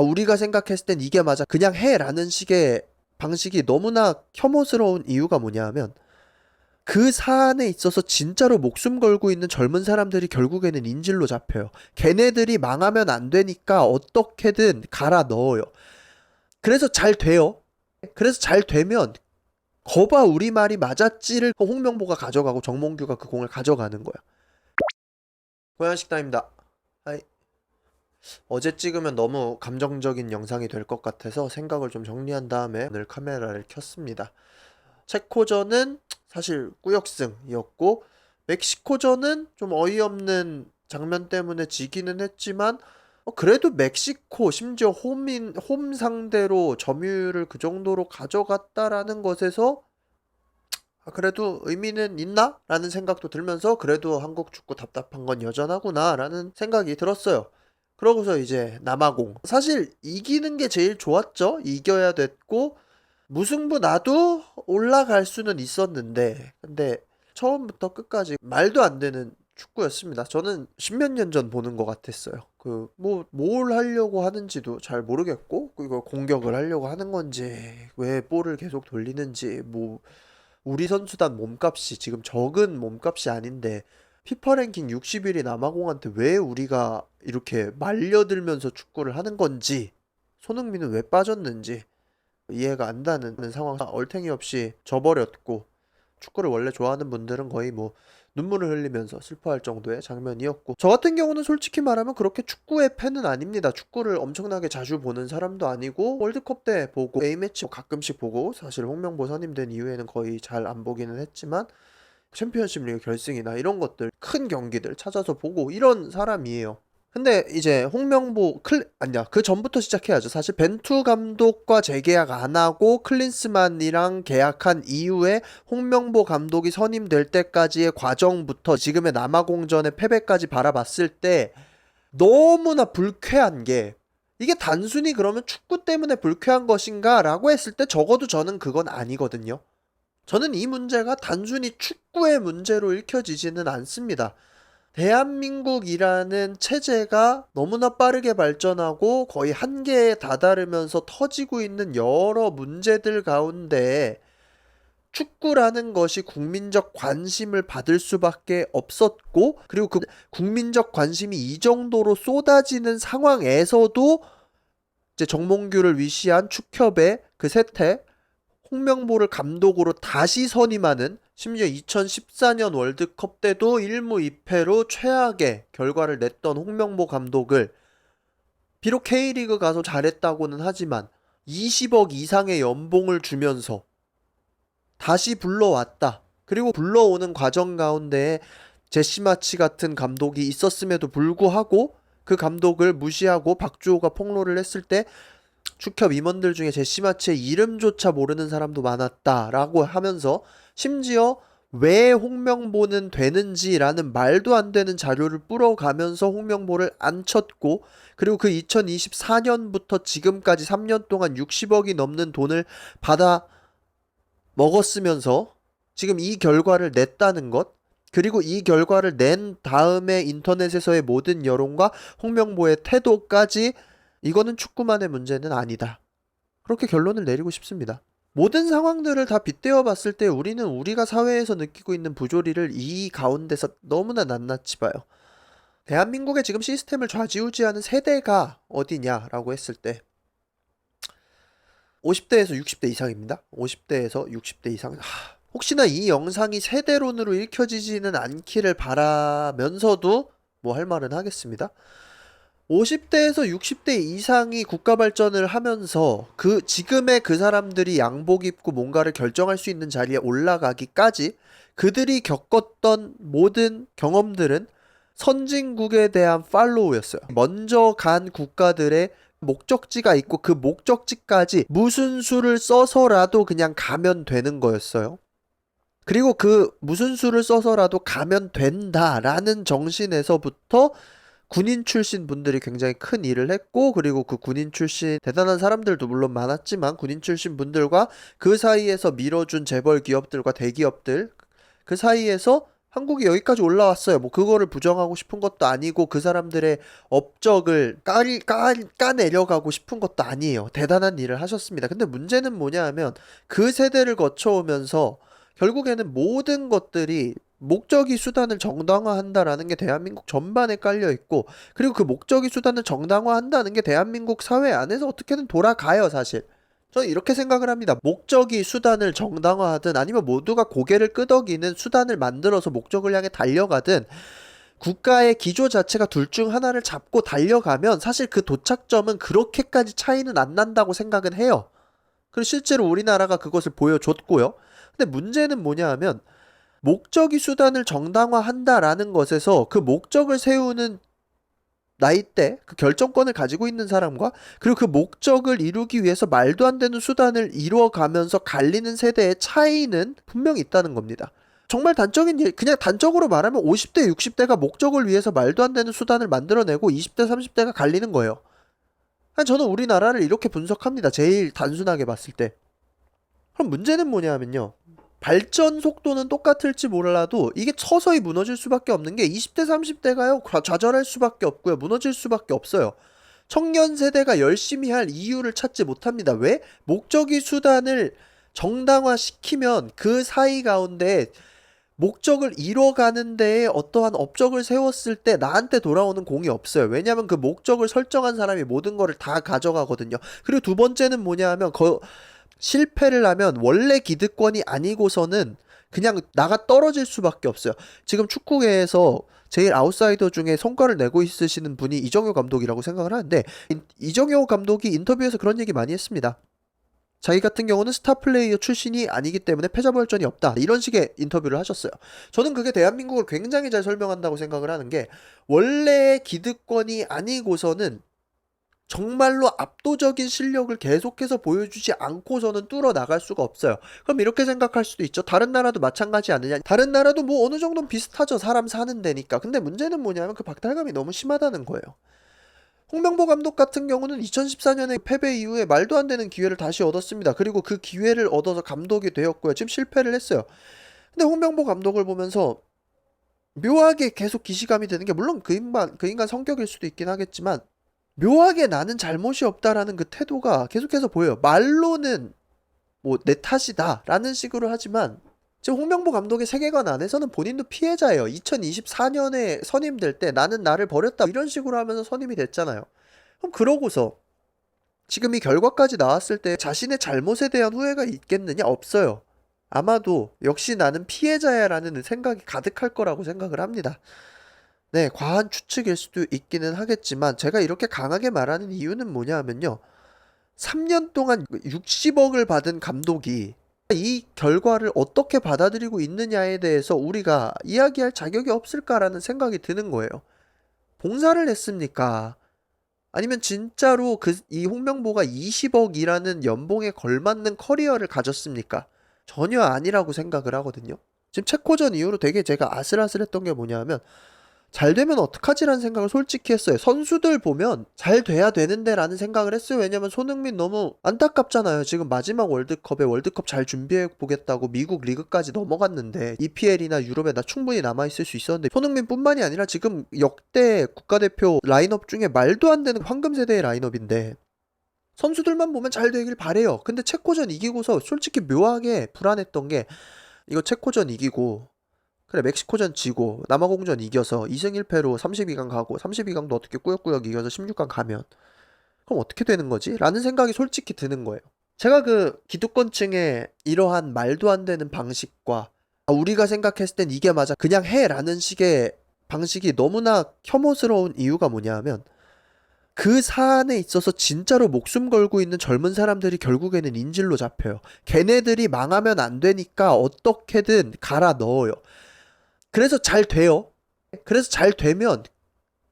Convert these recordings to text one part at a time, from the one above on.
우리가 생각했을 땐 이게 맞아, 그냥 해라는 식의 방식이 너무나 혐오스러운 이유가 뭐냐 하면, 그 사안에 있어서 진짜로 목숨 걸고 있는 젊은 사람들이 결국에는 인질로 잡혀요. 걔네들이 망하면 안 되니까 어떻게든 갈아 넣어요. 그래서 잘 돼요. 그래서 잘 되면 거봐 우리 말이 맞았지를 홍명보가 가져가고 정몽규가 그 공을 가져가는 거야. 고양식당입니다. 하이. 어제 찍으면 너무 감정적인 영상이 될 것 같아서 생각을 좀 정리한 다음에 오늘 카메라를 켰습니다. 체코전은 사실 꾸역승이었고, 멕시코전은 좀 어이없는 장면 때문에 지기는 했지만, 그래도 멕시코 심지어 홈 상대로 점유율을 그 정도로 가져갔다라는 것에서 그래도 의미는 있나? 라는 생각도 들면서 그래도 한국 축구 답답한 건 여전하구나 라는 생각이 들었어요. 그러고서 이제 남아공, 사실 이기는 게 제일 좋았죠. 이겨야 됐고 무승부 나도 올라갈 수는 있었는데, 근데 처음부터 끝까지 말도 안 되는 축구였습니다. 저는 십몇 년 전 보는 것 같았어요. 뭘 하려고 하는지도 잘 모르겠고, 이거 공격을 하려고 하는 건지, 왜 볼을 계속 돌리는지, 우리 선수단 몸값이 지금 적은 몸값이 아닌데, 피파 랭킹 60일이 남아공한테 왜 우리가 이렇게 말려들면서 축구를 하는 건지, 손흥민은 왜 빠졌는지, 이해가 안 가는 상황. 얼탱이 없이 져버렸고, 축구를 원래 좋아하는 분들은 거의 눈물을 흘리면서 슬퍼할 정도의 장면이었고, 저 같은 경우는 솔직히 말하면 그렇게 축구의 팬은 아닙니다. 축구를 엄청나게 자주 보는 사람도 아니고, 월드컵 때 보고 A매치 가끔씩 보고, 사실 홍명보 선임된 이후에는 거의 잘 안 보기는 했지만 챔피언십 리그 결승이나 이런 것들, 큰 경기들 찾아서 보고 이런 사람이에요. 근데 이제 아니야, 그 전부터 시작해야죠. 사실 벤투 감독과 재계약 안 하고 클린스만이랑 계약한 이후에 홍명보 감독이 선임될 때까지의 과정부터 지금의 남아공전의 패배까지 바라봤을 때 너무나 불쾌한 게, 이게 단순히 그러면 축구 때문에 불쾌한 것인가 라고 했을 때 적어도 저는 그건 아니거든요. 저는 이 문제가 단순히 축구의 문제로 읽혀지지는 않습니다. 대한민국이라는 체제가 너무나 빠르게 발전하고 거의 한계에 다다르면서 터지고 있는 여러 문제들 가운데 축구라는 것이 국민적 관심을 받을 수밖에 없었고, 그리고 그 국민적 관심이 이 정도로 쏟아지는 상황에서도 이제 정몽규를 위시한 축협의 그 세태, 홍명보를 감독으로 다시 선임하는, 심지어 2014년 월드컵 때도 1무 2패로 최악의 결과를 냈던 홍명보 감독을 비록 K리그 가서 잘했다고는 하지만 20억 이상의 연봉을 주면서 다시 불러왔다. 그리고 불러오는 과정 가운데 제시마치 같은 감독이 있었음에도 불구하고 그 감독을 무시하고 박주호가 폭로를 했을 때 축협 임원들 중에 제시마치의 이름조차 모르는 사람도 많았다라고 하면서, 심지어 왜 홍명보는 되는지라는 말도 안 되는 자료를 뿌려가면서 홍명보를 안 쳤고, 그리고 그 2024년부터 지금까지 3년 동안 60억이 넘는 돈을 받아 먹었으면서 지금 이 결과를 냈다는 것, 그리고 이 결과를 낸 다음에 인터넷에서의 모든 여론과 홍명보의 태도까지, 이거는 축구만의 문제는 아니다. 그렇게 결론을 내리고 싶습니다. 모든 상황들을 다 빗대어 봤을 때 우리는 우리가 사회에서 느끼고 있는 부조리를 이 가운데서 너무나 낱낱이 봐요. 대한민국의 지금 시스템을 좌지우지하는 세대가 어디냐라고 했을 때 50대에서 60대 이상입니다. 50대에서 60대 이상. 혹시나 이 영상이 세대론으로 읽혀지지는 않기를 바라면서도 뭐 할 말은 하겠습니다. 50대에서 60대 이상이 국가 발전을 하면서 지금의 그 사람들이 양복 입고 뭔가를 결정할 수 있는 자리에 올라가기까지 그들이 겪었던 모든 경험들은 선진국에 대한 팔로우였어요. 먼저 간 국가들의 목적지가 있고 그 목적지까지 무슨 수를 써서라도 그냥 가면 되는 거였어요. 그리고 그 무슨 수를 써서라도 가면 된다라는 정신에서부터 군인 출신 분들이 굉장히 큰 일을 했고, 그리고 그 군인 출신 대단한 사람들도 물론 많았지만 군인 출신 분들과 그 사이에서 밀어준 재벌 기업들과 대기업들, 그 사이에서 한국이 여기까지 올라왔어요. 뭐 그거를 부정하고 싶은 것도 아니고 그 사람들의 업적을 까내려가고 싶은 것도 아니에요. 대단한 일을 하셨습니다. 근데 문제는 뭐냐 하면 그 세대를 거쳐오면서 결국에는 모든 것들이 목적이 수단을 정당화한다라는 게 대한민국 전반에 깔려 있고, 그리고 그 목적이 수단을 정당화한다는 게 대한민국 사회 안에서 어떻게든 돌아가요, 사실. 저는 이렇게 생각을 합니다. 목적이 수단을 정당화하든 아니면 모두가 고개를 끄덕이는 수단을 만들어서 목적을 향해 달려가든 국가의 기조 자체가 둘 중 하나를 잡고 달려가면 사실 그 도착점은 그렇게까지 차이는 안 난다고 생각은 해요. 그리고 실제로 우리나라가 그것을 보여줬고요. 근데 문제는 뭐냐 하면 목적이 수단을 정당화한다라는 것에서 그 목적을 세우는 나이대, 그 결정권을 가지고 있는 사람과 그리고 그 목적을 이루기 위해서 말도 안 되는 수단을 이루어가면서 갈리는 세대의 차이는 분명히 있다는 겁니다. 정말 그냥 단적으로 말하면 50대, 60대가 목적을 위해서 말도 안 되는 수단을 만들어내고 20대, 30대가 갈리는 거예요. 저는 우리나라를 이렇게 분석합니다. 제일 단순하게 봤을 때. 그럼 문제는 뭐냐면요. 발전 속도는 똑같을지 몰라도 이게 서서히 무너질 수밖에 없는 게 20대, 30대가요. 좌절할 수밖에 없고요. 무너질 수밖에 없어요. 청년 세대가 열심히 할 이유를 찾지 못합니다. 왜? 목적이 수단을 정당화시키면 그 사이 가운데 목적을 이뤄가는 데에 어떠한 업적을 세웠을 때 나한테 돌아오는 공이 없어요. 왜냐하면 그 목적을 설정한 사람이 모든 거를 다 가져가거든요. 그리고 두 번째는 뭐냐 하면 실패를 하면 원래 기득권이 아니고서는 그냥 나가 떨어질 수밖에 없어요. 지금 축구계에서 제일 아웃사이더 중에 성과를 내고 있으시는 분이 이정효 감독이라고 생각을 하는데, 이정효 감독이 인터뷰에서 그런 얘기 많이 했습니다. 자기 같은 경우는 스타 플레이어 출신이 아니기 때문에 패자부활전이 없다, 이런 식의 인터뷰를 하셨어요. 저는 그게 대한민국을 굉장히 잘 설명한다고 생각을 하는 게, 원래 기득권이 아니고서는 정말로 압도적인 실력을 계속해서 보여주지 않고서는 뚫어 나갈 수가 없어요. 그럼 이렇게 생각할 수도 있죠. 다른 나라도 마찬가지 아니냐. 다른 나라도 뭐 어느 정도는 비슷하죠. 사람 사는 데니까. 근데 문제는 뭐냐면 그 박탈감이 너무 심하다는 거예요. 홍명보 감독 같은 경우는 2014년에 패배 이후에 말도 안 되는 기회를 다시 얻었습니다. 그리고 그 기회를 얻어서 감독이 되었고요. 지금 실패를 했어요. 근데 홍명보 감독을 보면서 묘하게 계속 기시감이 드는 게, 물론 그 인간 성격일 수도 있긴 하겠지만, 묘하게 나는 잘못이 없다라는 그 태도가 계속해서 보여요. 말로는 뭐 내 탓이다 라는 식으로 하지만 지금 홍명보 감독의 세계관 안에서는 본인도 피해자예요. 2024년에 선임될 때 나는 나를 버렸다 이런 식으로 하면서 선임이 됐잖아요. 그럼 그러고서 지금 이 결과까지 나왔을 때 자신의 잘못에 대한 후회가 있겠느냐? 없어요. 아마도 역시 나는 피해자야 라는 생각이 가득할 거라고 생각을 합니다. 네, 과한 추측일 수도 있기는 하겠지만 제가 이렇게 강하게 말하는 이유는 뭐냐 하면요. 3년 동안 60억을 받은 감독이 이 결과를 어떻게 받아들이고 있느냐에 대해서 우리가 이야기할 자격이 없을까라는 생각이 드는 거예요. 봉사를 했습니까? 아니면 진짜로 이 홍명보가 20억이라는 연봉에 걸맞는 커리어를 가졌습니까? 전혀 아니라고 생각을 하거든요. 지금 체코전 이후로 되게 제가 아슬아슬했던 게 뭐냐 하면, 잘 되면 어떡하지라는 생각을 솔직히 했어요. 선수들 보면 잘 돼야 되는데 라는 생각을 했어요. 왜냐면 손흥민 너무 안타깝잖아요. 지금 마지막 월드컵에 월드컵 잘 준비해 보겠다고 미국 리그까지 넘어갔는데 EPL이나 유럽에 나 충분히 남아있을 수 있었는데, 손흥민 뿐만이 아니라 지금 역대 국가대표 라인업 중에 말도 안 되는 황금세대의 라인업인데 선수들만 보면 잘 되길 바래요. 근데 체코전 이기고서 솔직히 묘하게 불안했던 게, 이거 체코전 이기고 그래 멕시코전 지고 남아공전 이겨서 2승 1패로 32강 가고 32강도 어떻게 꾸역꾸역 이겨서 16강 가면 그럼 어떻게 되는 거지? 라는 생각이 솔직히 드는 거예요. 제가 그 기득권층의 이러한 말도 안 되는 방식과 우리가 생각했을 땐 이게 맞아 그냥 해 라는 식의 방식이 너무나 혐오스러운 이유가 뭐냐 하면, 그 사안에 있어서 진짜로 목숨 걸고 있는 젊은 사람들이 결국에는 인질로 잡혀요. 걔네들이 망하면 안 되니까 어떻게든 갈아 넣어요. 그래서 잘 돼요. 그래서 잘 되면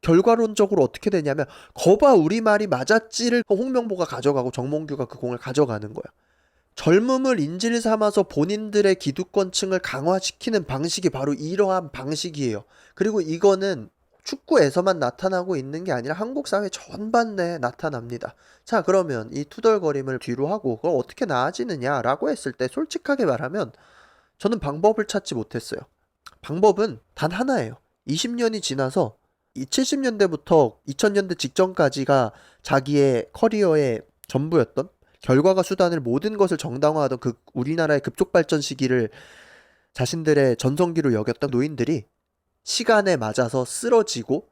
결과론적으로 어떻게 되냐면, 거봐 우리 말이 맞았지를 홍명보가 가져가고 정몽규가 그 공을 가져가는 거야. 젊음을 인질 삼아서 본인들의 기득권층을 강화시키는 방식이 바로 이러한 방식이에요. 그리고 이거는 축구에서만 나타나고 있는 게 아니라 한국 사회 전반내에 나타납니다. 자, 그러면 이 투덜거림을 뒤로 하고 그걸 어떻게 나아지느냐라고 했을 때 솔직하게 말하면 저는 방법을 찾지 못했어요. 방법은 단 하나예요. 20년이 지나서 이 70년대부터 2000년대 직전까지가 자기의 커리어의 전부였던, 결과가 수단을 모든 것을 정당화하던 그 우리나라의 급속 발전 시기를 자신들의 전성기로 여겼던 노인들이 시간에 맞아서 쓰러지고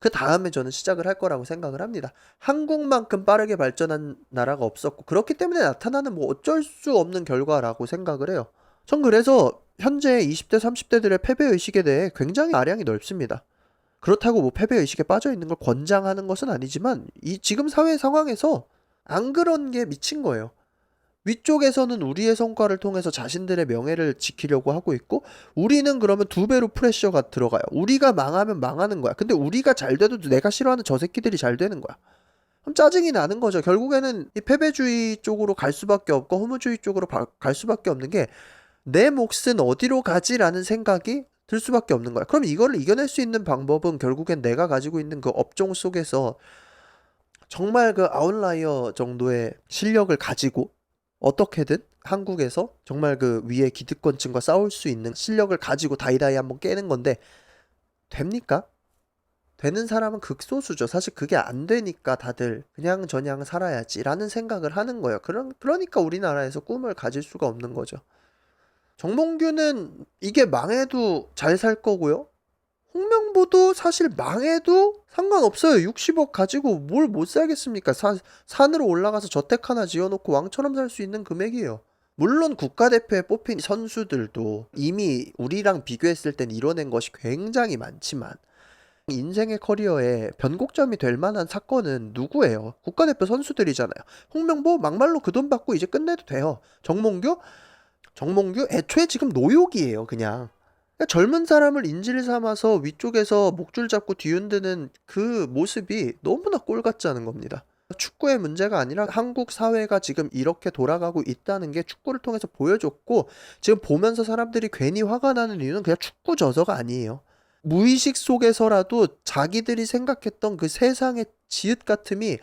그 다음에 저는 시작을 할 거라고 생각을 합니다. 한국만큼 빠르게 발전한 나라가 없었고 그렇기 때문에 나타나는 뭐 어쩔 수 없는 결과라고 생각을 해요. 전 그래서 현재 20대 30대들의 패배의식에 대해 굉장히 아량이 넓습니다. 그렇다고 뭐 패배의식에 빠져 있는 걸 권장하는 것은 아니지만 이 지금 사회 상황에서 안 그런 게 미친 거예요. 위쪽에서는 우리의 성과를 통해서 자신들의 명예를 지키려고 하고 있고, 우리는 그러면 두 배로 프레셔가 들어가요. 우리가 망하면 망하는 거야. 근데 우리가 잘 돼도 내가 싫어하는 저 새끼들이 잘 되는 거야. 그럼 짜증이 나는 거죠. 결국에는 이 패배주의 쪽으로 갈 수밖에 없고 허무주의 쪽으로 갈 수밖에 없는 게, 내 몫은 어디로 가지라는 생각이 들 수밖에 없는 거야. 그럼 이거를 이겨낼 수 있는 방법은 결국엔 내가 가지고 있는 그 업종 속에서 정말 그 아웃라이어 정도의 실력을 가지고 어떻게든 한국에서 정말 그 위에 기득권층과 싸울 수 있는 실력을 가지고 다이다이 한번 깨는 건데, 됩니까? 되는 사람은 극소수죠. 사실 그게 안 되니까 다들 그냥 저냥 살아야지라는 생각을 하는 거예요. 그러니까 우리나라에서 꿈을 가질 수가 없는 거죠. 정몽규는 이게 망해도 잘 살 거고요. 홍명보도 사실 망해도 상관없어요. 60억 가지고 뭘 못 살겠습니까? 산으로 올라가서 저택 하나 지어놓고 왕처럼 살 수 있는 금액이에요. 물론 국가대표에 뽑힌 선수들도 이미 우리랑 비교했을 땐 이뤄낸 것이 굉장히 많지만, 인생의 커리어에 변곡점이 될 만한 사건은 누구예요? 국가대표 선수들이잖아요. 홍명보 막말로 그 돈 받고 이제 끝내도 돼요. 정몽규 애초에 지금 노욕이에요, 그냥. 그러니까 젊은 사람을 인질 삼아서 위쪽에서 목줄 잡고 뒤흔드는 그 모습이 너무나 꼴 같지 않은 겁니다. 축구의 문제가 아니라 한국 사회가 지금 이렇게 돌아가고 있다는 게 축구를 통해서 보여줬고, 지금 보면서 사람들이 괜히 화가 나는 이유는 그냥 축구 져서가 아니에요. 무의식 속에서라도 자기들이 생각했던 그 세상의 지읒 같음이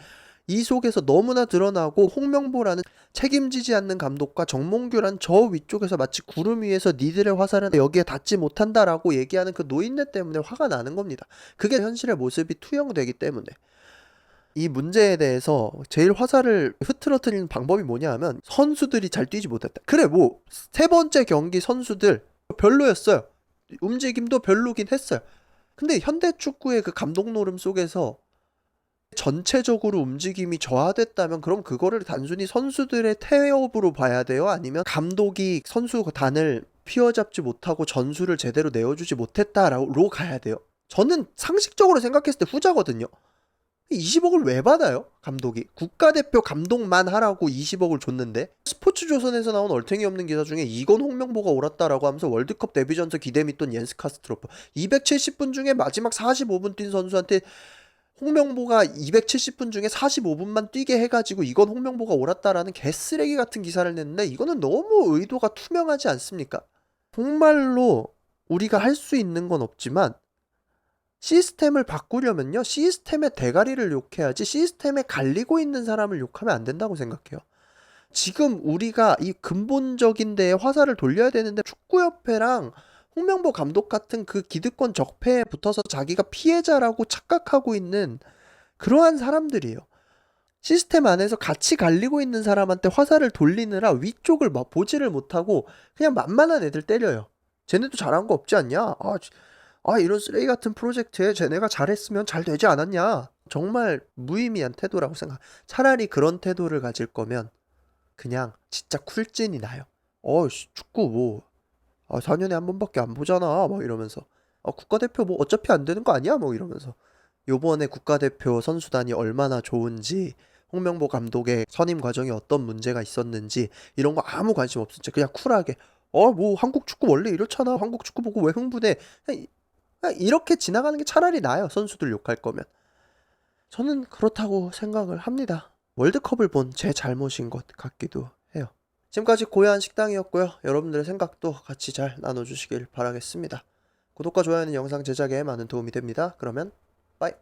이 속에서 너무나 드러나고, 홍명보라는 책임지지 않는 감독과 정몽규란 저 위쪽에서 마치 구름 위에서 니들의 화살은 여기에 닿지 못한다라고 얘기하는 그 노인네 때문에 화가 나는 겁니다. 그게 현실의 모습이 투영되기 때문에. 이 문제에 대해서 제일 화살을 흐트러뜨리는 방법이 뭐냐 하면, 선수들이 잘 뛰지 못했다. 그래, 뭐 세 번째 경기 선수들 별로였어요. 움직임도 별로긴 했어요. 근데 현대축구의 그 감독 노름 속에서 전체적으로 움직임이 저하됐다면 그럼 그거를 단순히 선수들의 태업으로 봐야 돼요? 아니면 감독이 선수단을 휘어잡지 못하고 전술을 제대로 내어주지 못했다로 가야 돼요? 저는 상식적으로 생각했을 때 후자거든요. 20억을 왜 받아요? 감독이 국가대표 감독만 하라고 20억을 줬는데. 스포츠조선에서 나온 얼탱이 없는 기사 중에 이건 홍명보가 옳았다라고 하면서 월드컵 데뷔전서 기대 믿던 옌스 카스트로프 270분 중에 마지막 45분 뛴 선수한테 홍명보가 270분 중에 45분만 뛰게 해가지고 이건 홍명보가 옳았다라는 개쓰레기 같은 기사를 냈는데, 이거는 너무 의도가 투명하지 않습니까? 정말로 우리가 할 수 있는 건 없지만 시스템을 바꾸려면요, 시스템의 대가리를 욕해야지 시스템에 갈리고 있는 사람을 욕하면 안 된다고 생각해요. 지금 우리가 이 근본적인 데에 화살을 돌려야 되는데, 축구협회랑 홍명보 감독 같은 그 기득권 적폐에 붙어서 자기가 피해자라고 착각하고 있는 그러한 사람들이에요. 시스템 안에서 같이 갈리고 있는 사람한테 화살을 돌리느라 위쪽을 막 보지를 못하고 그냥 만만한 애들 때려요. 쟤네도 잘한 거 없지 않냐? 이런 쓰레기 같은 프로젝트에 쟤네가 잘했으면 잘 되지 않았냐? 정말 무의미한 태도라고 생각. 차라리 그런 태도를 가질 거면 그냥 진짜 쿨진이 나요. 축구 뭐 4년에 한 번밖에 안 보잖아 막 이러면서, 국가대표 뭐 어차피 안 되는 거 아니야 뭐 이러면서, 요번에 국가대표 선수단이 얼마나 좋은지, 홍명보 감독의 선임 과정에 어떤 문제가 있었는지 이런 거 아무 관심 없은 채 그냥 쿨하게 뭐 한국 축구 원래 이렇잖아, 한국 축구 보고 왜 흥분해, 그냥 이렇게 지나가는 게 차라리 나아요. 선수들 욕할 거면. 저는 그렇다고 생각을 합니다. 월드컵을 본 제 잘못인 것 같기도 해요. 지금까지 고야한 식당이었고요. 여러분들의 생각도 같이 잘 나눠주시길 바라겠습니다. 구독과 좋아요는 영상 제작에 많은 도움이 됩니다. 그러면 빠이.